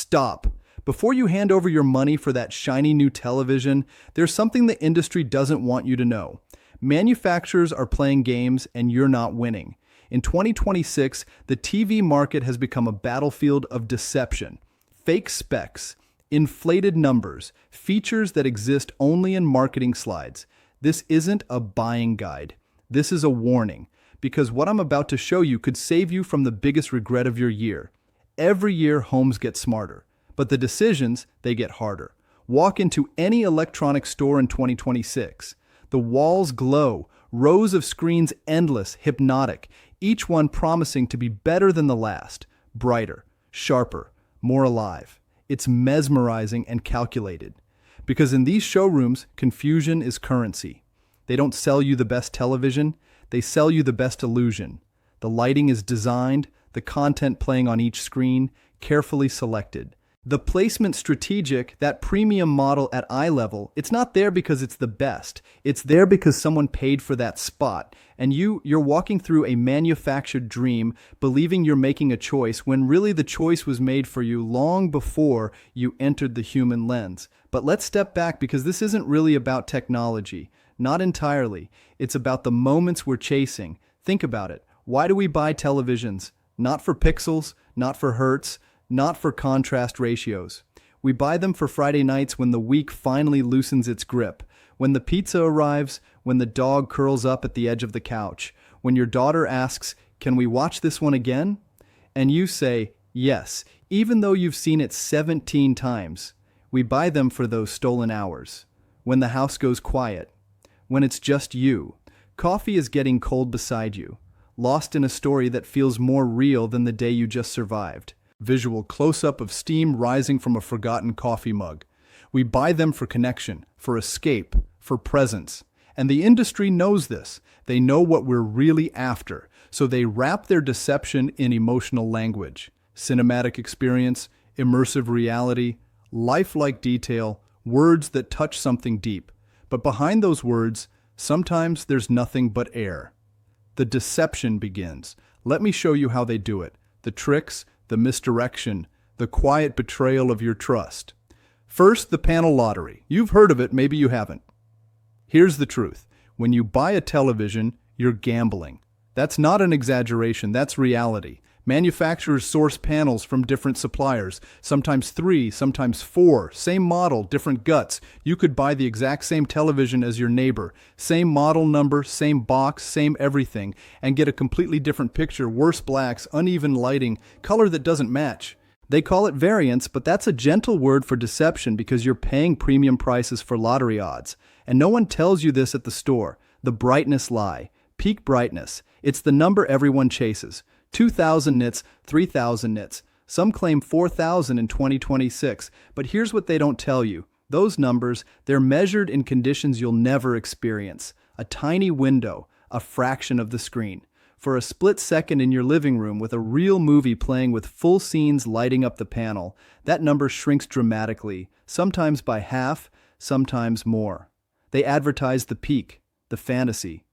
stop. Before you hand over your money for that shiny new television, there's something the industry doesn't want you to know. Manufacturers are playing games and you're not winning. In 2026, the TV market has become a battlefield of deception. Fake specs, inflated numbers, features that exist only in marketing slides. This isn't a buying guide. This is a warning, because what I'm about to show you could save you from the biggest regret of your year. Every year, homes get smarter, but the decisions, they get harder. Walk into any electronic store in 2026. The walls glow, rows of screens endless, hypnotic, each one promising to be better than the last, brighter, sharper, more alive. It's mesmerizing and calculated. Because in these showrooms, confusion is currency. They don't sell you the best television, they sell you the best illusion. The lighting is designed, the content playing on each screen, carefully selected. The placement strategic, that premium model at eye level, it's not there because it's the best. It's there because someone paid for that spot. And you're walking through a manufactured dream, believing you're making a choice when really the choice was made for you long before you entered the human lens. But let's step back because this isn't really about technology. Not entirely. It's about the moments we're chasing. Think about it. Why do we buy televisions? Not for pixels, not for hertz, not for contrast ratios. We buy them for Friday nights when the week finally loosens its grip, when the pizza arrives, when the dog curls up at the edge of the couch, when your daughter asks, "Can we watch this one again?" And you say, yes, even though you've seen it 17 times. We buy them for those stolen hours, when the house goes quiet, when it's just you. Coffee is getting cold beside you, lost in a story that feels more real than the day you just survived. Visual close-up of steam rising from a forgotten coffee mug. We buy them for connection, for escape, for presence. And the industry knows this. They know what we're really after, so they wrap their deception in emotional language. Cinematic experience, immersive reality, lifelike detail, words that touch something deep. But behind those words, sometimes there's nothing but air. The deception begins. Let me show you how they do it. The tricks, the misdirection, the quiet betrayal of your trust. First, the panel lottery. You've heard of it, maybe you haven't. Here's the truth. When you buy a television, you're gambling. That's not an exaggeration, that's reality. Manufacturers source panels from different suppliers, sometimes 3, sometimes 4, same model, different guts. You could buy the exact same television as your neighbor, same model number, same box, same everything, and get a completely different picture, worse blacks, uneven lighting, color that doesn't match. They call it variance, but that's a gentle word for deception because you're paying premium prices for lottery odds. And no one tells you this at the store. The brightness lie. Peak brightness. It's the number everyone chases. 2,000 nits, 3,000 nits. Some claim 4,000 in 2026, but here's what they don't tell you. Those numbers, they're measured in conditions you'll never experience. A tiny window, a fraction of the screen. For a split second in your living room with a real movie playing with full scenes lighting up the panel, that number shrinks dramatically, sometimes by half, sometimes more. They advertise the peak, the fantasy.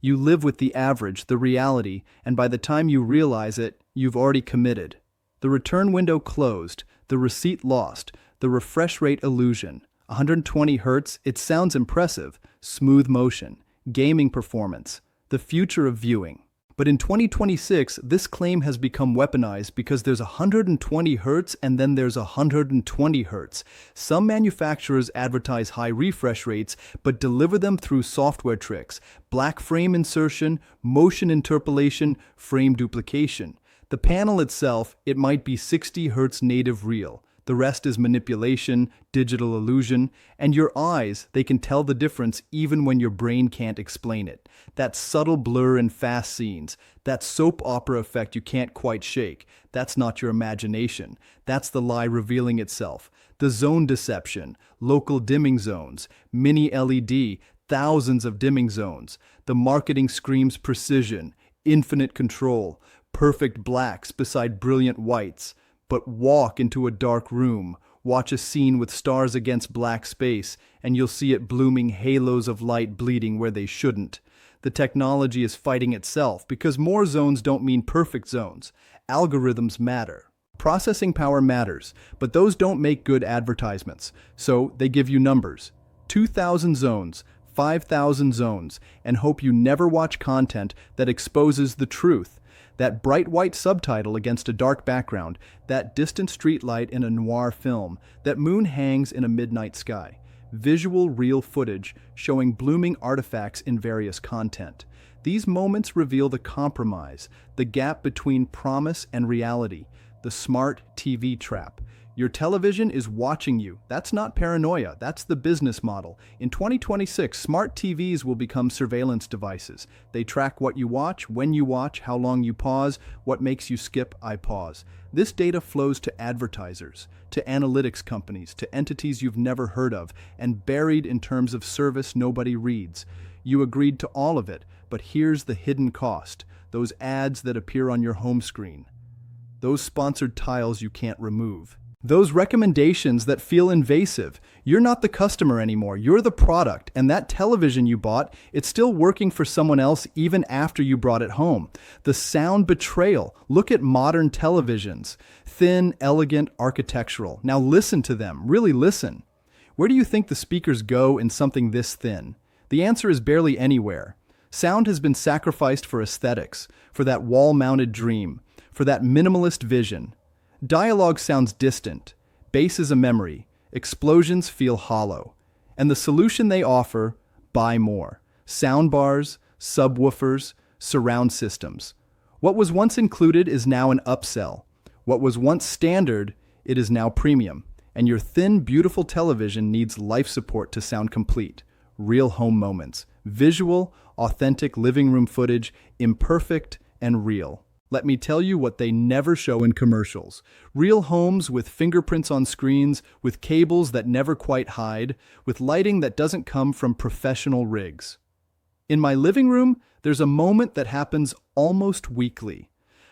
You live with the average, the reality, and by the time you realize it, you've already committed. The return window closed, the receipt lost, the refresh rate illusion. 120 Hz, it sounds impressive, smooth motion, gaming performance, the future of viewing. But in 2026, this claim has become weaponized because there's 120 Hz and then there's 120 Hz. Some manufacturers advertise high refresh rates, but deliver them through software tricks, black frame insertion, motion interpolation, frame duplication. The panel itself, it might be 60 Hz native real. The rest is manipulation, digital illusion, and your eyes, they can tell the difference even when your brain can't explain it. That subtle blur in fast scenes, that soap opera effect you can't quite shake, that's not your imagination. That's the lie revealing itself. The zone deception, local dimming zones, mini LED, thousands of dimming zones. The marketing screams precision, infinite control, perfect blacks beside brilliant whites. But walk into a dark room, watch a scene with stars against black space, and you'll see it blooming halos of light bleeding where they shouldn't. The technology is fighting itself because more zones don't mean perfect zones. Algorithms matter. Processing power matters, but those don't make good advertisements. So they give you numbers. 2,000 zones, 5,000 zones, and hope you never watch content that exposes the truth. That bright white subtitle against a dark background, that distant streetlight in a noir film, that moon hangs in a midnight sky. Visual, real footage showing blooming artifacts in various content. These moments reveal the compromise, the gap between promise and reality, the smart TV trap. Your television is watching you. That's not paranoia, that's the business model. In 2026, smart TVs will become surveillance devices. They track what you watch, when you watch, how long you pause, what makes you skip, I pause. This data flows to advertisers, to analytics companies, to entities you've never heard of, and buried in terms of service nobody reads. You agreed to all of it, but here's the hidden cost, those ads that appear on your home screen. Those sponsored tiles you can't remove. Those recommendations that feel invasive. You're not the customer anymore, you're the product, and that television you bought, it's still working for someone else even after you brought it home. The sound betrayal. Look at modern televisions. Thin, elegant, architectural. Now listen to them, really listen. Where do you think the speakers go in something this thin? The answer is barely anywhere. Sound has been sacrificed for aesthetics, for that wall-mounted dream, for that minimalist vision. Dialogue sounds distant, bass is a memory, explosions feel hollow. And the solution they offer, buy more. Soundbars, subwoofers, surround systems. What was once included is now an upsell. What was once standard, it is now premium. And your thin, beautiful television needs life support to sound complete. Real home moments. Visual, authentic living room footage, imperfect and real. Let me tell you what they never show in commercials. Real homes with fingerprints on screens, with cables that never quite hide, with lighting that doesn't come from professional rigs. In my living room, there's a moment that happens almost weekly.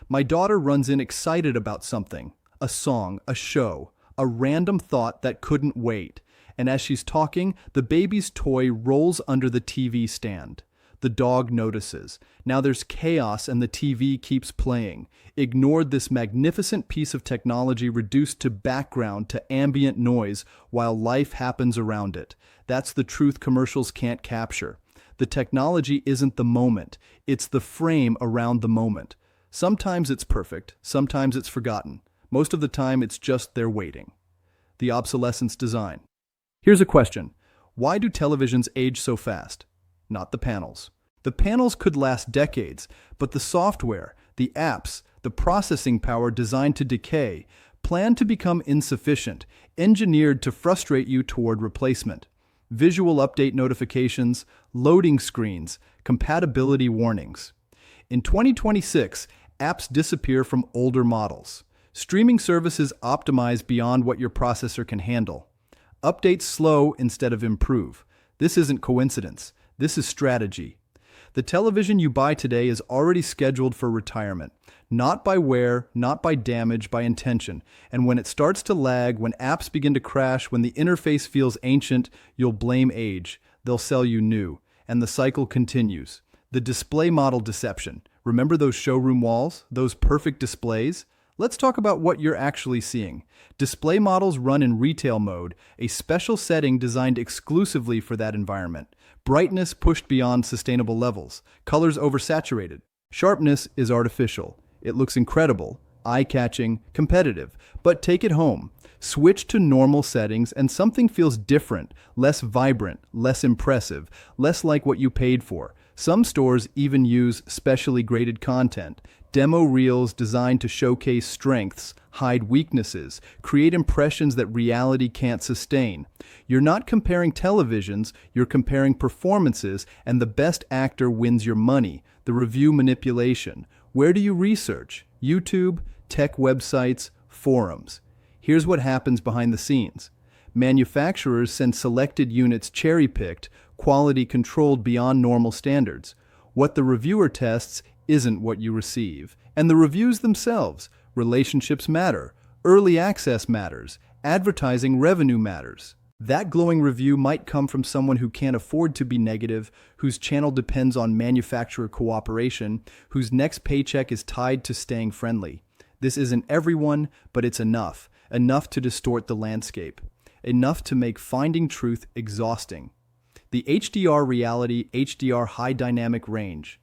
My daughter runs in excited about something, a song, a show, a random thought that couldn't wait. And as she's talking, the baby's toy rolls under the TV stand. The dog notices. Now there's chaos and the TV keeps playing. Ignored, this magnificent piece of technology reduced to background, to ambient noise, while life happens around it. That's the truth commercials can't capture. The technology isn't the moment. It's the frame around the moment. Sometimes it's perfect. Sometimes it's forgotten. Most of the time it's just there waiting. The obsolescence design. Here's a question. Why do televisions age so fast? Not the panels. The panels could last decades, but the software, the apps, the processing power designed to decay, planned to become insufficient, engineered to frustrate you toward replacement. Visual update notifications, loading screens, compatibility warnings. In 2026, apps disappear from older models. Streaming services optimize beyond what your processor can handle. Updates slow instead of improve. This isn't coincidence. This is strategy. The television you buy today is already scheduled for retirement. Not by wear, not by damage, by intention. And when it starts to lag, when apps begin to crash, when the interface feels ancient, you'll blame age. They'll sell you new. And the cycle continues. The display model deception. Remember those showroom walls? Those perfect displays? Let's talk about what you're actually seeing. Display models run in retail mode, a special setting designed exclusively for that environment. Brightness pushed beyond sustainable levels. Colors oversaturated. Sharpness is artificial. It looks incredible, eye-catching, competitive. But take it home. Switch to normal settings and something feels different, less vibrant, less impressive, less like what you paid for. Some stores even use specially graded content. Demo reels designed to showcase strengths, hide weaknesses, create impressions that reality can't sustain. You're not comparing televisions, you're comparing performances, and the best actor wins your money. The review manipulation. Where do you research? YouTube, tech websites, forums. Here's what happens behind the scenes. Manufacturers send selected units cherry-picked, quality controlled beyond normal standards. What the reviewer tests isn't what you receive. And the reviews themselves. Relationships matter. Early access matters. Advertising revenue matters. That glowing review might come from someone who can't afford to be negative, whose channel depends on manufacturer cooperation, whose next paycheck is tied to staying friendly. This isn't everyone, but it's enough. Enough to distort the landscape. Enough to make finding truth exhausting. The HDR Reality HDR High Dynamic Range.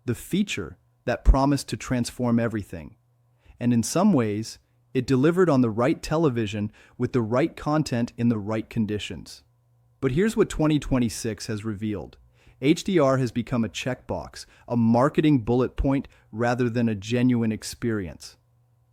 The feature that promised to transform everything. And in some ways, it delivered on the right television with the right content in the right conditions. But here's what 2026 has revealed. HDR has become a checkbox, a marketing bullet point rather than a genuine experience.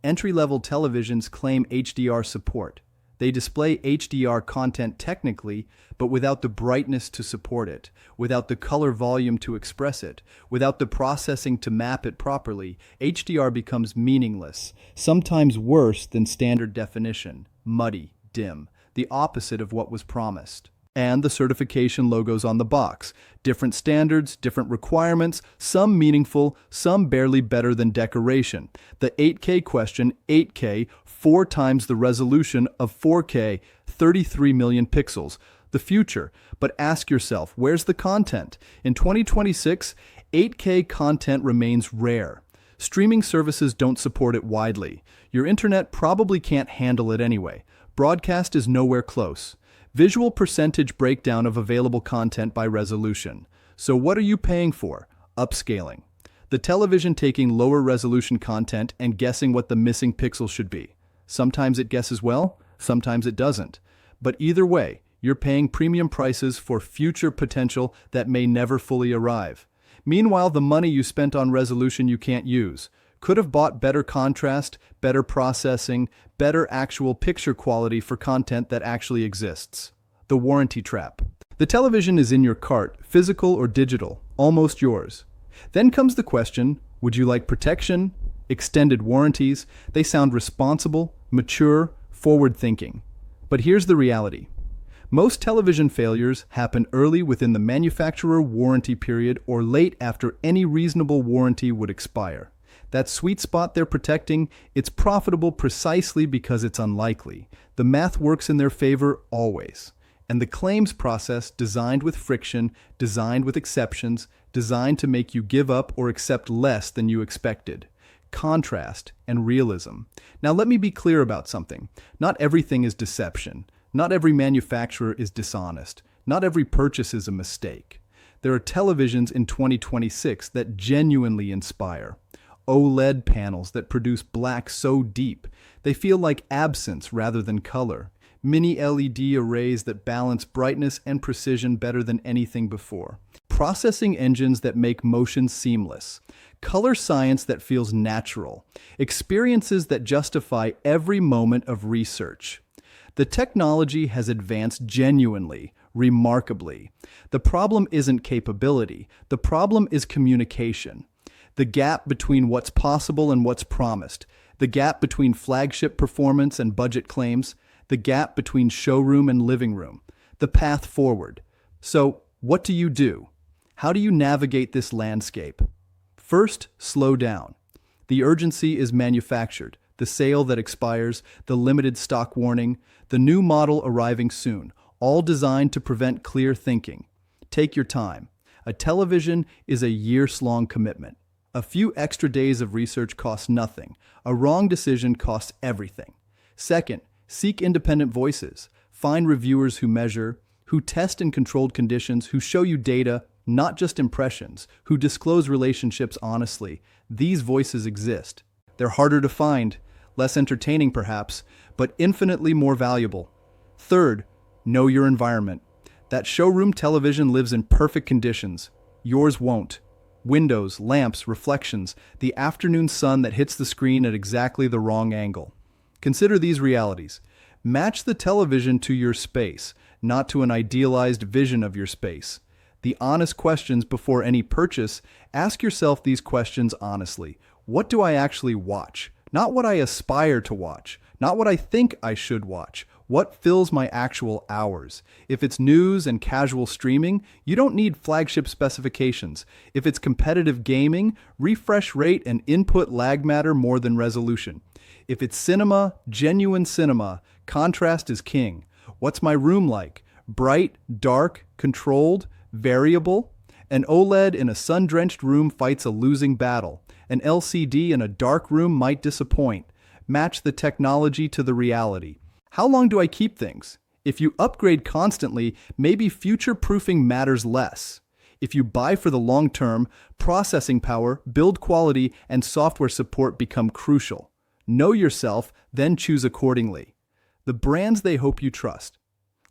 Entry-level televisions claim HDR support. They display HDR content technically, but without the brightness to support it, without the color volume to express it, without the processing to map it properly. HDR becomes meaningless, sometimes worse than standard definition, muddy, dim, the opposite of what was promised. And the certification logos on the box. Different standards, different requirements, some meaningful, some barely better than decoration. The 8K question, 8K, 4 times the resolution of 4K, 33 million pixels. The future. But ask yourself, where's the content? In 2026, 8K content remains rare. Streaming services don't support it widely. Your internet probably can't handle it anyway. Broadcast is nowhere close. Visual percentage breakdown of available content by resolution. So what are you paying for? Upscaling. The television taking lower resolution content and guessing what the missing pixel should be. Sometimes it guesses well, sometimes it doesn't. But either way, you're paying premium prices for future potential that may never fully arrive. Meanwhile, the money you spent on resolution you can't use. Could have bought better contrast, better processing, better actual picture quality for content that actually exists. The warranty trap. The television is in your cart, physical or digital, almost yours. Then comes the question, would you like protection? Extended warranties? They sound responsible, mature, forward-thinking. But here's the reality. Most television failures happen early within the manufacturer warranty period or late after any reasonable warranty would expire. That sweet spot they're protecting, it's profitable precisely because it's unlikely. The math works in their favor always. And the claims process, designed with friction, designed with exceptions, designed to make you give up or accept less than you expected. Contrast and realism. Now let me be clear about something. Not everything is deception. Not every manufacturer is dishonest. Not every purchase is a mistake. There are televisions in 2026 that genuinely inspire. OLED panels that produce black so deep, they feel like absence rather than color. Mini LED arrays that balance brightness and precision better than anything before. Processing engines that make motion seamless. Color science that feels natural. Experiences that justify every moment of research. The technology has advanced genuinely, remarkably. The problem isn't capability. The problem is communication. The gap between what's possible and what's promised. The gap between flagship performance and budget claims. The gap between showroom and living room. The path forward. So, what do you do? How do you navigate this landscape? First, slow down. The urgency is manufactured. The sale that expires, the limited stock warning, the new model arriving soon, all designed to prevent clear thinking. Take your time. A television is a years-long commitment. A few extra days of research costs nothing. A wrong decision costs everything. Second, seek independent voices. Find reviewers who measure, who test in controlled conditions, who show you data, not just impressions, who disclose relationships honestly. These voices exist. They're harder to find, less entertaining perhaps, but infinitely more valuable. Third, know your environment. That showroom television lives in perfect conditions. Yours won't. Windows, lamps, reflections, the afternoon sun that hits the screen at exactly the wrong angle. Consider these realities. Match the television to your space, not to an idealized vision of your space. The honest questions before any purchase, ask yourself these questions honestly. What do I actually watch? Not what I aspire to watch, not what I think I should watch. What fills my actual hours? If it's news and casual streaming, you don't need flagship specifications. If it's competitive gaming, refresh rate and input lag matter more than resolution. If it's cinema, genuine cinema, contrast is king. What's my room like? Bright, dark, controlled, variable? An OLED in a sun-drenched room fights a losing battle. An LCD in a dark room might disappoint. Match the technology to the reality. How long do I keep things? If you upgrade constantly, maybe future-proofing matters less. If you buy for the long term, processing power, build quality, and software support become crucial. Know yourself, then choose accordingly. The brands they hope you trust.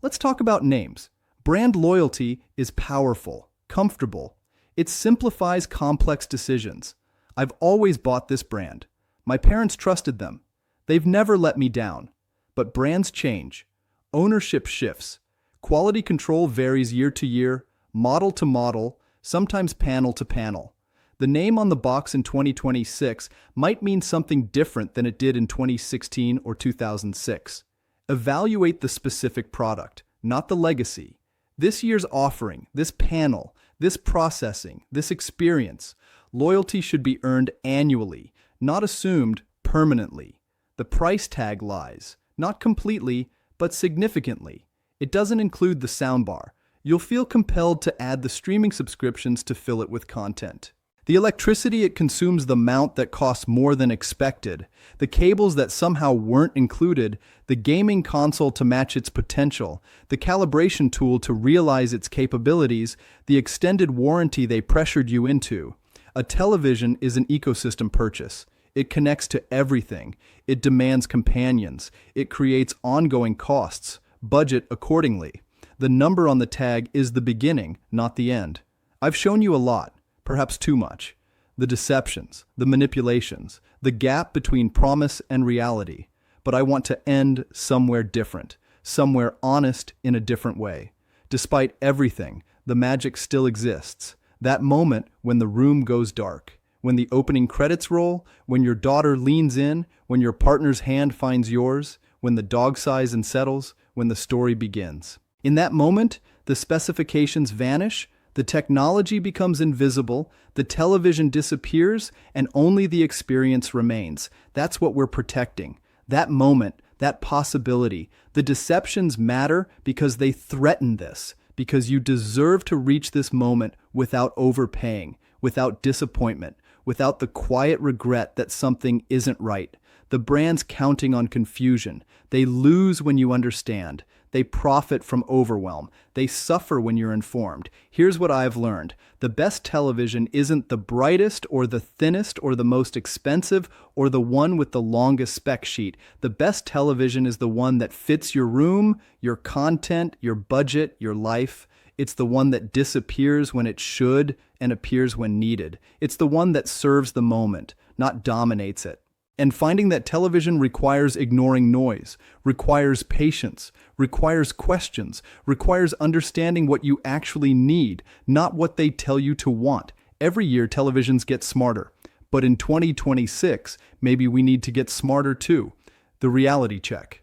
Let's talk about names. Brand loyalty is powerful, comfortable. It simplifies complex decisions. I've always bought this brand. My parents trusted them. They've never let me down. But brands change. Ownership shifts. Quality control varies year to year, model to model, sometimes panel to panel. The name on the box in 2026 might mean something different than it did in 2016 or 2006. Evaluate the specific product, not the legacy. This year's offering, this panel, this processing, this experience. Loyalty should be earned annually, not assumed permanently. The price tag lies, not completely, but significantly. It doesn't include the soundbar. You'll feel compelled to add the streaming subscriptions to fill it with content. The electricity it consumes, the mount that costs more than expected, the cables that somehow weren't included, the gaming console to match its potential, the calibration tool to realize its capabilities, the extended warranty they pressured you into. A television is an ecosystem purchase. It connects to everything. It demands companions. It creates ongoing costs. Budget accordingly. The number on the tag is the beginning, not the end. I've shown you a lot, perhaps too much. The deceptions, the manipulations, the gap between promise and reality. But I want to end somewhere different, somewhere honest in a different way. Despite everything, the magic still exists. That moment when the room goes dark, when the opening credits roll, when your daughter leans in, when your partner's hand finds yours, when the dog sighs and settles, when the story begins. In that moment, the specifications vanish, the technology becomes invisible, the television disappears, and only the experience remains. That's what we're protecting. That moment, that possibility. The deceptions matter because they threaten this, because you deserve to reach this moment without overpaying, without disappointment, without the quiet regret that something isn't right. The brand's counting on confusion. They lose when you understand. They profit from overwhelm. They suffer when you're informed. Here's what I've learned. The best television isn't the brightest or the thinnest or the most expensive or the one with the longest spec sheet. The best television is the one that fits your room, your content, your budget, your life. It's the one that disappears when it should and appears when needed. It's the one that serves the moment, not dominates it. And finding that television requires ignoring noise, requires patience, requires questions, requires understanding what you actually need, not what they tell you to want. Every year, televisions get smarter. But in 2026, maybe we need to get smarter too. The reality check.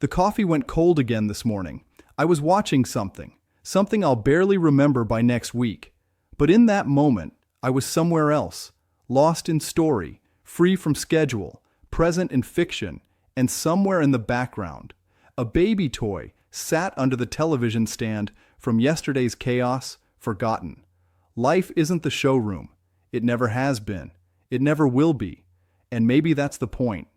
The coffee went cold again this morning. I was watching something I'll barely remember by next week. But in that moment, I was somewhere else, lost in story, free from schedule, present in fiction, and somewhere in the background, a baby toy sat under the television stand from yesterday's chaos, forgotten. Life isn't the showroom. It never has been. It never will be. And maybe that's the point.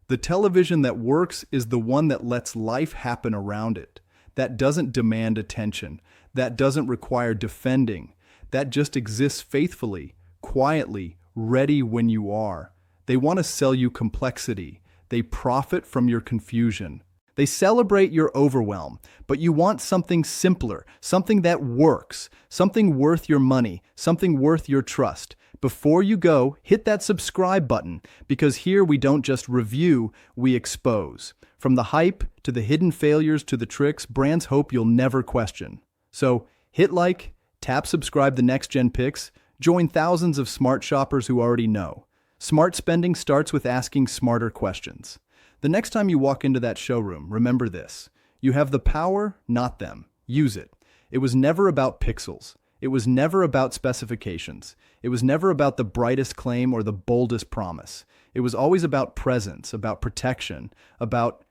The television that works is the one that lets life happen around it, that doesn't demand attention, that doesn't require defending, that just exists faithfully, quietly, ready when you are. They want to sell you complexity. They profit from your confusion. They celebrate your overwhelm, but you want something simpler, something that works, something worth your money, something worth your trust. Before you go, hit that subscribe button, because here we don't just review, we expose. From the hype to the hidden failures to the tricks, brands hope you'll never question. So hit like, tap subscribe to NextGen Picks, join thousands of smart shoppers who already know. Smart spending starts with asking smarter questions. The next time you walk into that showroom, remember this. You have the power, not them. Use it. It was never about pixels. It was never about specifications. It was never about the brightest claim or the boldest promise. It was always about presence, about protection, about